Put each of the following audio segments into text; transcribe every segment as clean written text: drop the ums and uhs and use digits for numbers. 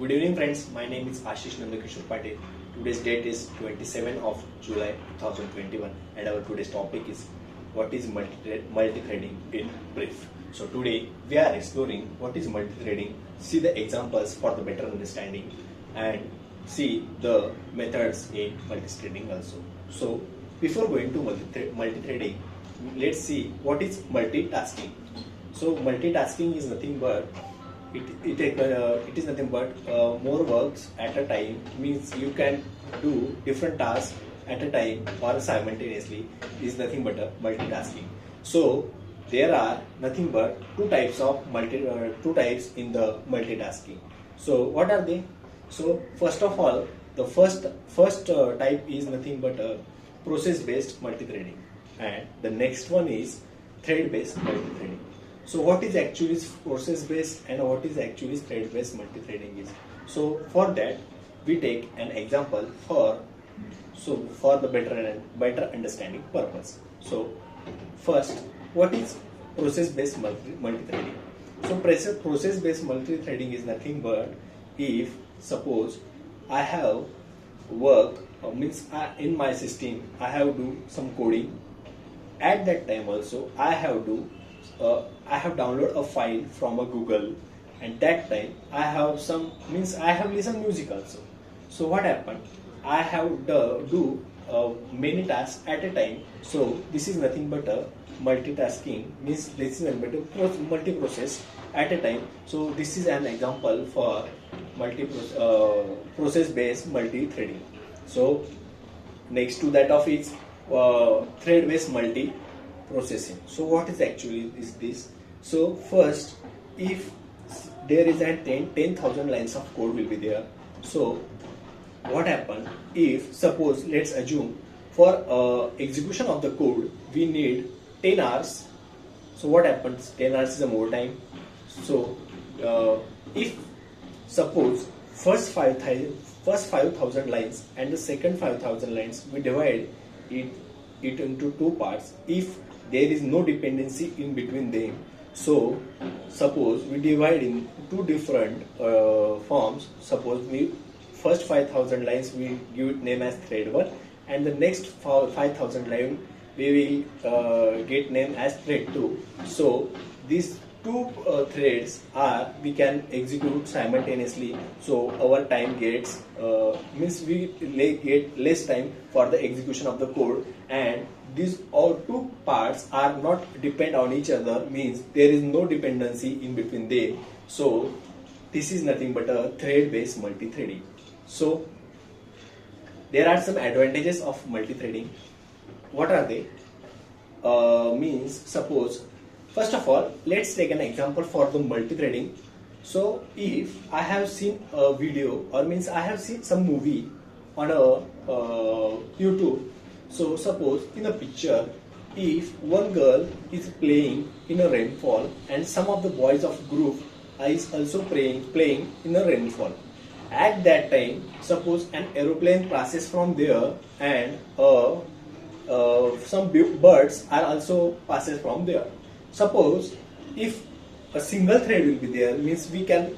Good evening friends, my name is Ashish Nandakishore Patil. Today's date is 27 of July 2021 and our today's topic is what is multi-threading in brief. So today we are exploring what is multi-threading, see the examples for the better understanding and see the methods in multi-threading also. So before going to multi-threading, let's see what is multitasking. So multitasking is nothing but it is nothing but more works at a time, means you can do different tasks at a time or simultaneously is nothing but a multitasking. So there are nothing but two types in the multitasking. So what are they? So first of all, the first type is nothing but a process based multithreading, and the next one is thread based multithreading. So what is actually process based and what is actually thread based multithreading is? So for that we take an example for the better understanding purpose. So first, what is process based multithreading? So process based multithreading is nothing but if suppose I have work in my system I have do some coding, at that time also I have download a file from a Google, and that time I have listen music also. So what happened? I have do many tasks at a time. So this is nothing but a multitasking, means this is nothing but a multi-process at a time. So this is an example for process based multi-threading. So next to that of is thread based multi-processing. So what is actually is this? So first, if there is a 10,000 lines of code will be there. So what happen if suppose let's assume for execution of the code we need 10 hours. So what happens? 10 hours is a more time. So if suppose first 5,000 lines and the second 5,000 lines we divide it into two parts. If there is no dependency in between them, so suppose we divide in two different forms. Suppose we first 5,000 lines we give it name as thread 1, and the next 5,000 line we will get name as thread 2. So these two threads we can execute simultaneously, so our time gets we get less time for the execution of the code, and these all two parts are not depend on each other, means there is no dependency in between them. So this is nothing but a thread based multi-threading. So there are some advantages of multi-threading. What are they? Means suppose, first of all, let's take an example for the multi-threading. So if I have seen a video, or means I have seen some movie on a YouTube. So suppose in a picture, if one girl is playing in a rainfall and some of the boys of group is also playing in a rainfall. At that time, suppose an aeroplane passes from there and some birds are also passes from there. Suppose if a single thread will be there, means we can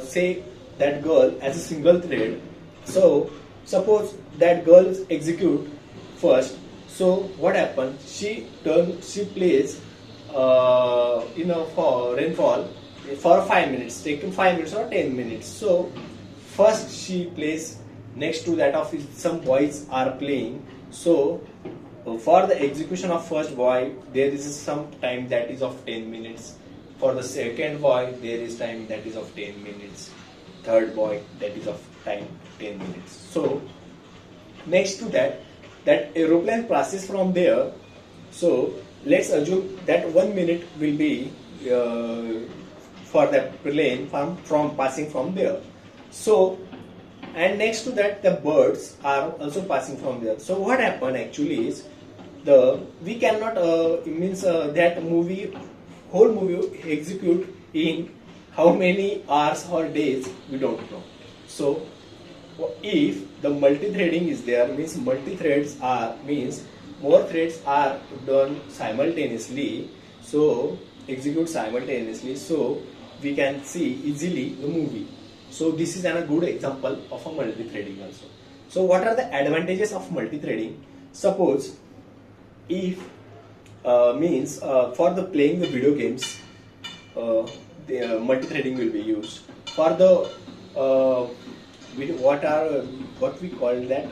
say that girl as a single thread. So suppose that girl execute first. So what happens? She plays for rainfall for 5 minutes, taking 5 minutes or 10 minutes. So first she plays, next to that of some boys are playing. So for the execution of first boy there is some time that is of 10 minutes. For the second boy there is time that is of 10 minutes. Third boy that is of time 10 minutes. So next to that aeroplane passes from there. So let's assume that 1 minute will be for that plane from passing from there. So and next to that the birds are also passing from there. So what happened actually is we cannot that whole movie execute in how many hours or days we don't know. So if the multi-threading is there, means multi-threads means more threads are done simultaneously, so execute simultaneously, so we can see easily the movie. So this is a good example of a multi-threading also. So what are the advantages of multi-threading? Suppose if means for the playing the video games, the multi-threading will be used. For the what we call that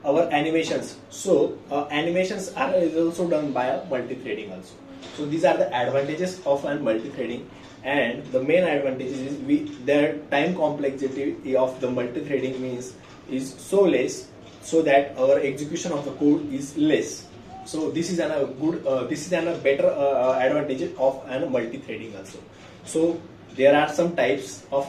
our animations. So animations is also done by a multi-threading also. So these are the advantages of a multi-threading, and the main advantage is their time complexity of the multi-threading means is so less, so that our execution of the code is less. So this is a good this is a better advantage of a multi-threading also. So there are some types of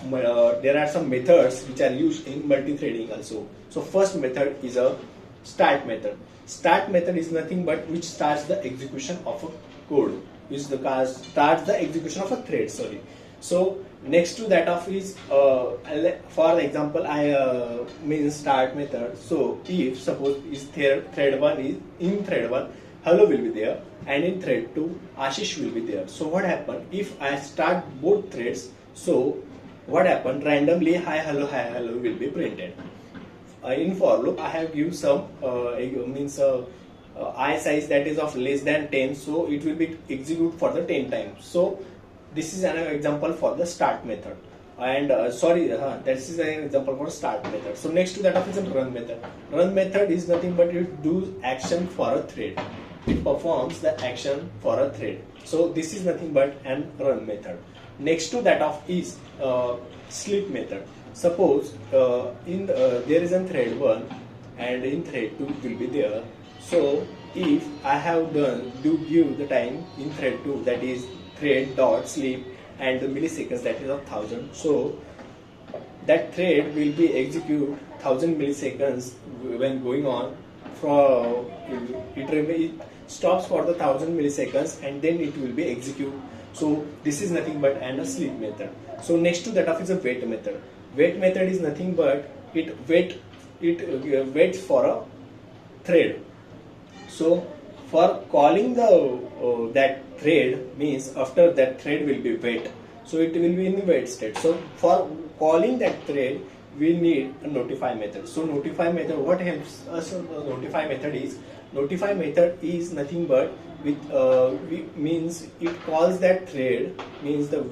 there are some methods which are used in multi-threading also. So first method is a start method. Start method is nothing but which starts the execution of a code, which starts the execution of a thread. Sorry. So next to that of is for example I means start method. So if suppose is thread 1 is in thread 1 hello will be there, and in thread 2 Ashish will be there. So what happened if I start both threads? So what happened, randomly hi hello will be printed. In for loop I have given some means I size that is of less than 10, so it will be execute for the 10 times. So this is an example for the start method, and this is an example for start method. So next to that of is a run method. Run method is nothing but it does action for a thread. It performs the action for a thread. So this is nothing but an run method. Next to that of is sleep method. Suppose there is a thread 1 and in thread 2 will be there. So if I have do give the time in thread 2, that is thread dot sleep and the milliseconds, that is of 1000. So that thread will be execute 1000 milliseconds when going on. From it stops for the 1000 milliseconds and then it will be execute. So this is nothing but a sleep method. So next to that of is a wait method. Wait method is nothing but it waits for a thread. So for calling the that thread means after that thread will be wait. So it will be in the wait state. So for calling that thread we need a notify method. So notify method, what helps us? Notify method is nothing but means it calls that thread, means the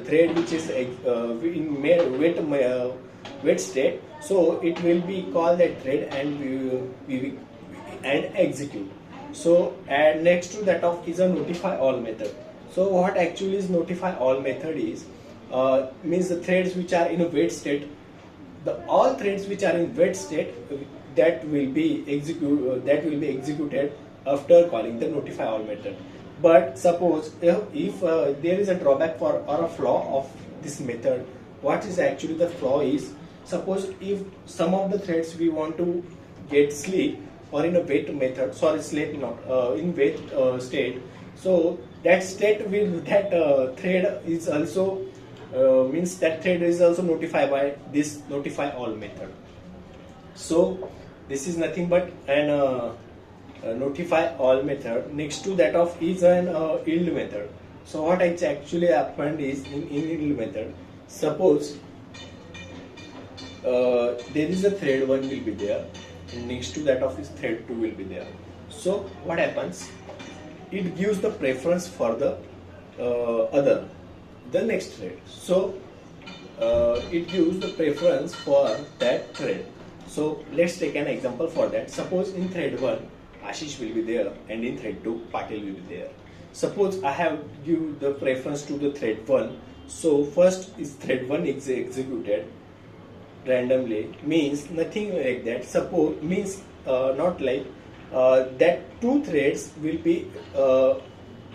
thread which is in wait state. So it will be call that thread and we execute. So and next to that of is a notify all method. So what actually is notify all method is means the threads which are in a wait state, all threads which are in wait state that will be executed after calling the notify all method. But suppose if there is a drawback or a flaw of this method, what is actually the flaw is, suppose if some of the threads we want to get sleep or in a wait method, sleep not in wait state, so that state will thread is also means that thread is also notified by this notify all method. So this is nothing but an notify all method. Next to that of is an yield method. So what actually happened is in yield method, suppose there is a thread 1 will be there, and next to that of is thread 2 will be there. So what happens, it gives the preference for the the next thread. So it gives the preference for that thread. So let's take an example for that. Suppose in thread 1 Ashish will be there and in thread 2 Patil will be there. Suppose I have give the preference to the thread 1. So first is thread 1 executed randomly, means nothing like that. Suppose means not like that two threads will be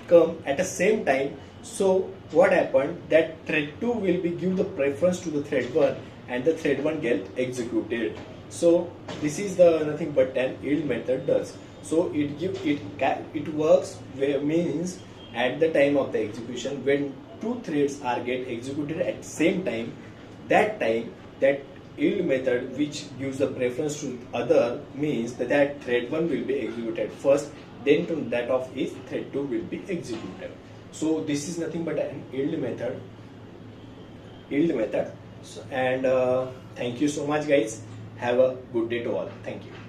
come at the same time. So what happened, that thread 2 will be give the preference to the thread 1 and the thread 1 get executed. So this is the nothing but an yield method does. So it works where means at the time of the execution when two threads are get executed at the same time, that yield method which gives the preference to other means that thread 1 will be executed first, then to that of is thread 2 will be executed. So this is nothing but an yield method. And thank you so much, guys. Have a good day to all. Thank you.